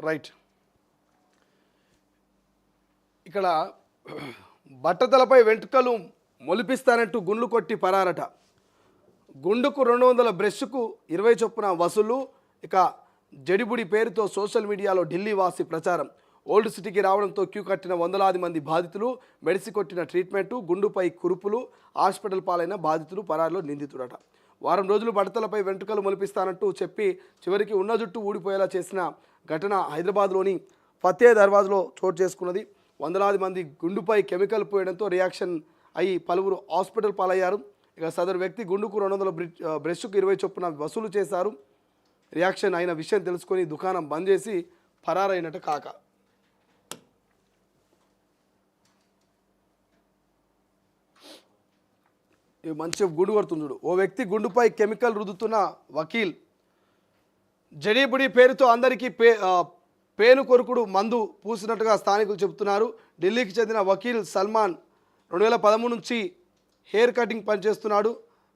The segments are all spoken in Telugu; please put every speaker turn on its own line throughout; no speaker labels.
రైట్. ఇక్కడ బట్టతలపై వెంట్రుకలు మొలిపిస్తానంటూ గుండ్లు కొట్టి పరారట. గుండుకు 200 బ్రష్కు 20 చొప్పున వసూలు. ఇక జడిబుడి పేరుతో సోషల్ మీడియాలో ఢిల్లీ వాసి ప్రచారం. ఓల్డ్ సిటీకి రావడంతో క్యూ కట్టిన వందలాది మంది బాధితులు, మెడిసి కొట్టిన ట్రీట్మెంటు, గుండుపై కురుపులు, హాస్పిటల్ పాలైన బాధితులు, పరారులో నిందితుడట. వారం రోజులు బట్టతలపై వెంట్రుకలు మొలిపిస్తానంటూ చెప్పి చివరికి ఉన్న జుట్టు ఊడిపోయేలా చేసిన ఘటన హైదరాబాద్లోని ఫతే దర్వాజ్లో చోటు చేసుకున్నది. వందలాది మంది గుండుపై కెమికల్ పోయడంతో రియాక్షన్ అయ్యి పలువురు హాస్పిటల్ పాలయ్యారు. ఇక సదరు వ్యక్తి గుండుకు 200 బ్రష్కు 20 చొప్పున వసూలు చేశారు. రియాక్షన్ అయిన విషయం తెలుసుకొని దుకాణం బంద్ చేసి పరారైనట్టు కాక. ఇవి మంచి గుండు కొడుతుండు. ఓ వ్యక్తి గుండుపై కెమికల్ రుద్దుతున్న వకీల్. జడీబుడి పేరుతో అందరికీ పేను కొరుకుడు మందు పూసినట్టుగా స్థానికులు చెబుతున్నారు. ఢిల్లీకి చెందిన వకీల్ సల్మాన్ 2013 నుంచి హెయిర్ కటింగ్ పనిచేస్తున్నాడు.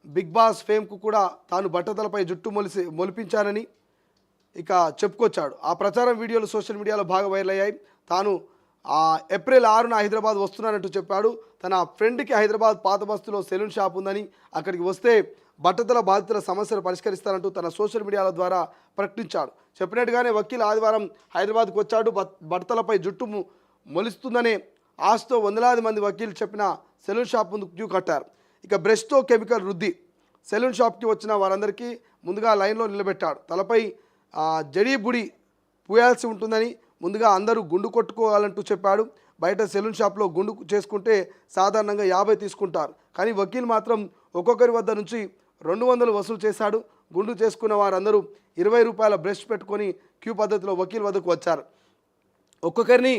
బిగ్ బాస్ ఫేమ్కు కూడా తాను బట్టతలపై జుట్టు మొలిపించానని ఇక చెప్పుకొచ్చాడు. ఆ ప్రచారం వీడియోలు సోషల్ మీడియాలో బాగా వైరల్ అయ్యాయి. తాను ఏప్రిల్ 6న హైదరాబాద్ వస్తున్నానంటూ చెప్పాడు. తన ఫ్రెండ్కి హైదరాబాద్ పాత బస్తీలో సెలూన్ షాప్ ఉందని, అక్కడికి వస్తే బట్టతల బాధితుల సమస్యలు పరిష్కరిస్తానంటూ తన సోషల్ మీడియాల ద్వారా ప్రకటించాడు. చెప్పినట్టుగానే వకీల్ ఆదివారం హైదరాబాద్కు వచ్చాడు. బట్టతలపై జుట్టు మొలుస్తుందనే ఆశతో వందలాది మంది వకీల్ చెప్పిన సెలూన్ షాప్ ముందు క్యూ కట్టారు. ఇక బ్రష్తో కెమికల్ రుద్ది సెలూన్ షాప్కి వచ్చిన వారందరికీ ముందుగా లైన్లో నిలబెట్టాడు. తలపై జడీబుడి పూయాల్సి ఉంటుందని ముందుగా అందరూ గుండు కొట్టుకోవాలంటూ చెప్పాడు. బయట సెలూన్ షాప్లో గుండు చేసుకుంటే సాధారణంగా 50 తీసుకుంటారు, కానీ వకీల్ మాత్రం ఒక్కొక్కరి వద్ద నుంచి 200 వసూలు చేశాడు. గుండు చేసుకున్న వారందరూ 20 రూపాయల బ్రష్ పెట్టుకొని క్యూ పద్ధతిలో వకీల్ వద్దకు వచ్చారు. ఒక్కొక్కరిని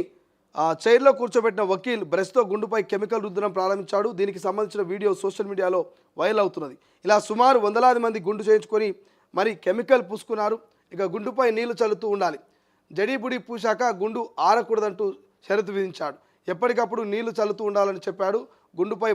చైర్లో కూర్చోబెట్టిన వకీల్ బ్రష్తో గుండుపై కెమికల్ రుద్దడం ప్రారంభించాడు. దీనికి సంబంధించిన వీడియో సోషల్ మీడియాలో వైరల్ అవుతున్నది. ఇలా సుమారు వందలాది మంది గుండు చేయించుకొని మరి కెమికల్ పూసుకున్నారు. ఇక గుండుపై నీళ్లు చల్లుతూ ఉండాలి. జడీబుడి పూశాక గుండు ఆరకూడదంటూ షరతు విధించాడు. ఎప్పటికప్పుడు నీళ్లు చల్లుతూ ఉండాలని చెప్పాడు. గుండుపై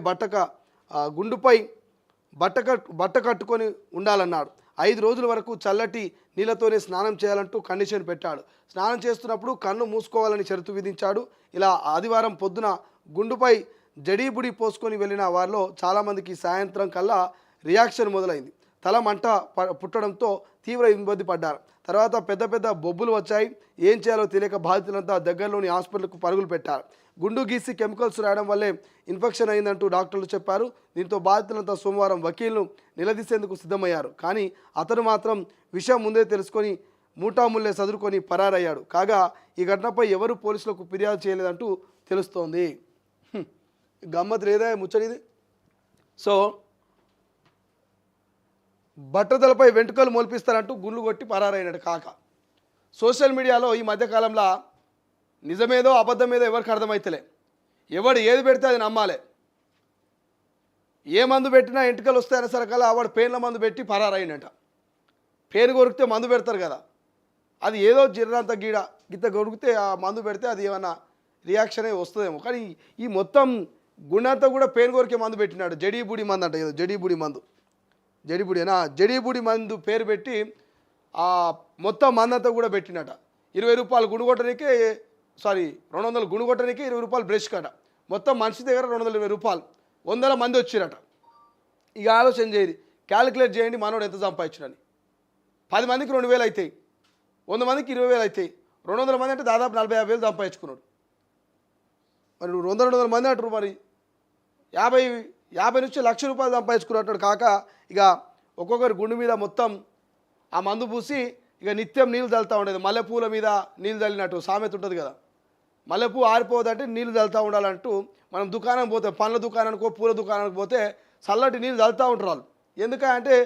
బట్ట కట్టుకొని ఉండాలన్నాడు. 5 రోజుల వరకు చల్లటి నీళ్ళతోనే స్నానం చేయాలంటూ కండిషన్ పెట్టాడు. స్నానం చేస్తున్నప్పుడు కన్ను మూసుకోవాలని షరతు విధించాడు. ఇలా ఆదివారం పొద్దున గుండుపై జడీబుడి పోసుకొని వెళ్ళిన వారిలో చాలామందికి సాయంత్రం కల్లా రియాక్షన్ మొదలైంది. తల మంట పుట్టడంతో తీవ్ర ఇబ్బంది పడ్డారు. తర్వాత పెద్ద పెద్ద బొబ్బులు వచ్చాయి. ఏం చేయాలో తెలియక బాధితులంతా దగ్గరలోని హాస్పిటల్కు పరుగులు పెట్టారు. గుండు గీసి కెమికల్స్ రాయడం వల్లే ఇన్ఫెక్షన్ అయిందంటూ డాక్టర్లు చెప్పారు. దీంతో బాధితులంతా సోమవారం వకీల్ను నిలదీసేందుకు సిద్ధమయ్యారు. కానీ అతను మాత్రం విషయం ముందే తెలుసుకొని మూటాముల్లే సదురుకొని పరారయ్యాడు. కాగా ఈ ఘటనపై ఎవరు పోలీసులకు ఫిర్యాదు చేయలేదంటూ తెలుస్తోంది. గమ్మత్ లేదా ముచ్చడిది. సో బట్టతలపై వెంట్రుకలు మొలిపిస్తారంటూ గుళ్ళు కొట్టి పరారైనట్టు కాక. సోషల్ మీడియాలో ఈ మధ్యకాలంలో నిజమేదో అబద్ధమేదో ఎవరికి అర్థమవుతలే. ఎవడు ఏది పెడితే అది నమ్మాలి. ఏ మందు పెట్టినా వెంట్రుకలు వస్తాయనే సరకాల వాడు పేన్ల మందు పెట్టి పరారైనట. పేరు కొరికితే మందు పెడతారు కదా, అది ఏదో జిర్రంత గిత్త కొరికితే ఆ మందు పెడితే అది ఏమన్నా రియాక్షన్ అయి వస్తుందేమో. కానీ ఈ మొత్తం గుణంతా కూడా పేరు కొరికే మందు పెట్టినాడు. జడీబుడి మందు అంట, ఏదో జడీబుడి మందు, జడీబుడి మందు పేరు పెట్టి మొత్తం మందంతా కూడా పెట్టినట. 20 రూపాయలు గుండు కొట్టడానికి 200 గుండు కొట్టడానికి 20 రూపాయలు బ్రష్ కట. మొత్తం మనిషి దగ్గర 220 రూపాయలు. 100 మంది వచ్చిరట. ఇక ఆలోచన చేయండి, క్యాలిక్యులేట్ చేయండి మనోడు ఎంత సంపాదించడని. 10 మందికి 2000 అవుతాయి, 100 మందికి 20,000 అవుతాయి. 200 మంది అంటే దాదాపు 40,000 సంపాదించుకున్నాడు. మరి 200 మంది అంటారు, మరి 50 నుంచి 1,00,000 రూపాయలు సంపాదించుకున్నట్టు కాక. ఇక ఒక్కొక్కరి గుండు మీద మొత్తం ఆ మందు పూసి ఇక నిత్యం నీళ్ళు చల్లుతూ ఉండేది. మల్లెపూల మీద నీళ్ళు చల్లినట్టు సామెత ఉంటుంది కదా, మల్లెపూ ఆరిపోదంటే నీళ్ళు చల్లుతూ ఉండాలంటూ. మనం దుకాణం పోతే, పండ్ల దుకాణానికో పూల దుకాణానికి పోతే చల్లటి నీళ్ళు చల్లుతూ ఉంటారు వాళ్ళు. ఎందుకంటే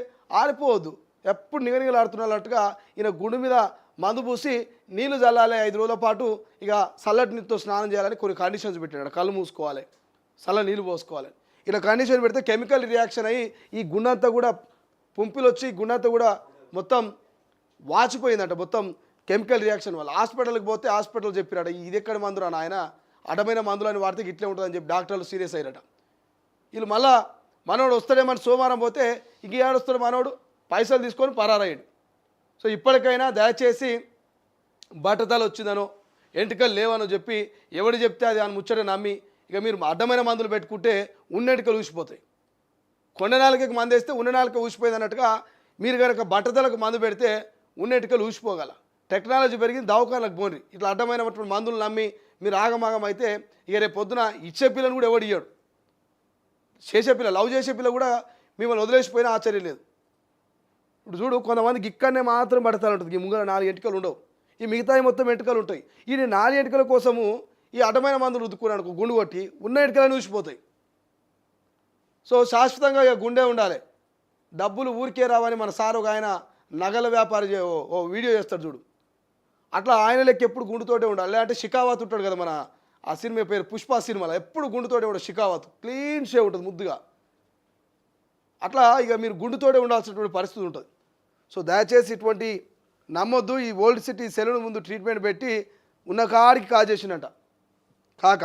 ఆరిపోవద్దు, ఎప్పుడు నిగనిగలాడుతున్నట్టుగా ఈయన గుండు మీద మందు పూసి నీళ్లు చల్లాలి 5 రోజుల పాటు. ఇక చల్లటి నీటితో స్నానం చేయాలని కొన్ని కండిషన్స్ పెట్టాడు. కళ్ళు మూసుకోవాలి, చల్ల నీళ్ళు పోసుకోవాలి. ఇలా కండిషన్ పెడితే కెమికల్ రియాక్షన్ అయ్యి ఈ గుండంతా కూడా పుంపిలు వచ్చి గుండంతా కూడా మొత్తం వాచిపోయిందట. మొత్తం కెమికల్ రియాక్షన్ వల్ల. హాస్పిటల్కి పోతే హాస్పిటల్ చెప్పిరాట, ఇది ఎక్కడ మందురా నాయన, అడ్డమైన మందులని వాడితే ఇట్లే ఉంటుందని చెప్పి డాక్టర్లు సీరియస్ అయ్యారట. వీళ్ళు మళ్ళా మనోడు వస్తాడేమని సోమవారం పోతే ఇంక ఏడొస్తాడు మనోడు, పైసలు తీసుకొని పరారయ్యాడు. సో ఇప్పటికైనా దయచేసి బట్టతలు వచ్చిందనో ఎంటికలు లేవనో చెప్పి ఎవడు చెప్తే అది అని ముచ్చట నమ్మి ఇక మీరు అడ్డమైన మందులు పెట్టుకుంటే ఉన్న ఎంటికలు ఊసిపోతాయి. కొండ నాలుకకి మందు వేస్తే ఉన్న నాలుక ఊసిపోయింది అన్నట్టుగా మీరు కనుక బట్టతలకు మందు పెడితే ఉన్న ఎంటికలు ఊసిపోగల. టెక్నాలజీ పెరిగింది, దవాఖానలకు పోండి. ఇట్లా అడ్డమైనటువంటి మందులు నమ్మి మీరు ఆగమాగం అయితే ఇక రేపు పొద్దున ఇచ్చే పిల్లని కూడా ఎవడు ఇయ్యాడు. చేసే పిల్ల, లవ్ చేసే పిల్ల కూడా మిమ్మల్ని వదిలేసిపోయినా ఆశ్చర్యం లేదు. ఇప్పుడు చూడు, కొంతమందికి ఇక్కడనే మాత్రం బట్టతలు ఉంటుంది, ఈ ముంగల 4 ఎంటికలు ఉండవు, ఈ మిగతాయి మొత్తం ఎంటికలు ఉంటాయి. ఈ 4 ఎంటికల కోసము ఈ అడ్డమైన మందులు రుద్దుకున్నాడు గుండు కొట్టి ఉన్న ఎంటికలను ఊసిపోతాయి. సో శాశ్వతంగా ఇక గుండె ఉండాలి. డబ్బులు ఊరికే రావని మన సార్ ఒక ఆయన నగల వ్యాపారి ఓ వీడియో చేస్తాడు చూడు, అట్లా ఆయన లెక్క ఎప్పుడు గుండుతోటే ఉండాలి. లేదంటే షికావత్ ఉంటాడు కదా, మన ఆ సినిమా పేరు పుష్ప సినిమాలో, ఎప్పుడు గుండుతోటే ఉండదు షికావత్, క్లీన్ షేవ్ ఉంటుంది ముద్దుగా. అట్లా ఇక మీరు గుండుతోటే ఉండాల్సినటువంటి పరిస్థితి ఉంటుంది. సో దయచేసి ఇటువంటి నమ్మొద్దు. ఈ ఓల్డ్ సిటీ సెలూన్ ముందు ట్రీట్మెంట్ పెట్టి ఉన్న కాడికి కాజేసినట్ట కాక